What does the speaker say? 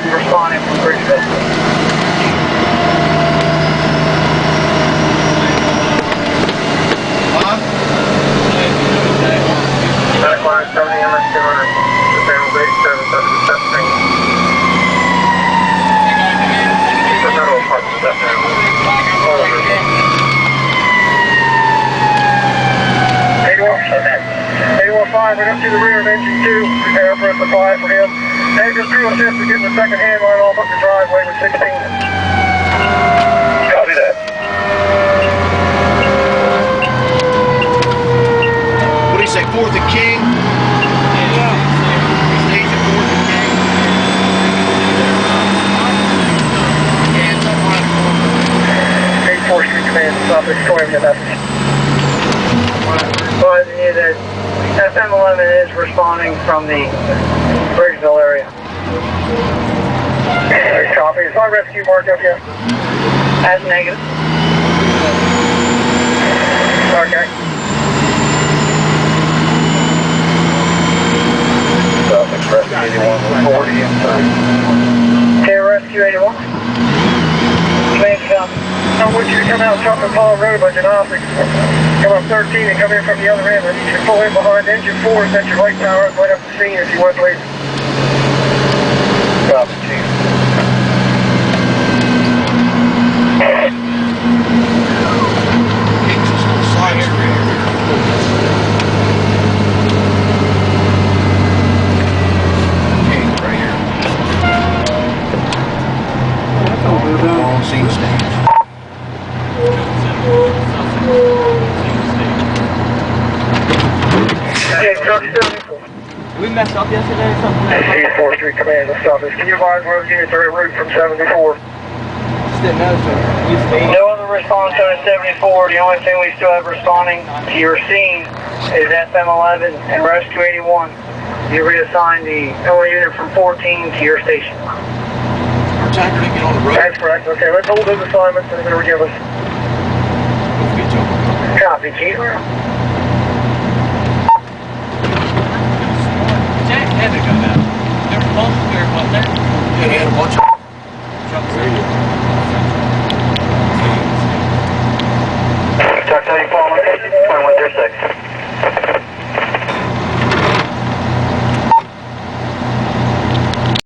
Responding from Bridgeville. Bob? Likewise, 70 MS 200. The panel 87 subject testing. The federal parts step down. 815, right up to the rear of engine 2. Prepare for a supply for him. Engine crew assist to get the second hand line off up the driveway with 16. Copy that. What do you say, 4th and King? Yeah. Stage at 4th and King. 84th Street Command, stop destroying the message. Advising you that FM11 is responding from the Bridgeville area. Copy. Is my rescue marked up yet? As negative. Okay. South Express 8140 inside. Okay, Rescue 81. Command come. I want you to come out Truck and Paul Road by Genostics. Come up 13 and come in from the other end. I need you to pull in behind engine 4, set your light power and light up the scene if you would, please. Copy, Chief. King's is on the side street. King's right here. Long scene stage. Hey, Truck 74. Did we mess up yesterday or something? 4th Street Command, let's stop this. Can you advise where the units are en route from 74? Just didn't know, so No other response out of 74. The only thing we still have responding to your scene is FM11 and Rescue 81. You reassign the only unit from 14 to your station. Our tanker didn't get on the road. That's correct. Okay, let's hold those assignments and they're going to give us. Don't forget Joe. Copy, Chief. Jack had to go down. There were both there, wasn't there? Yeah, he had a bunch of Trucks there. Truck 74, 2136.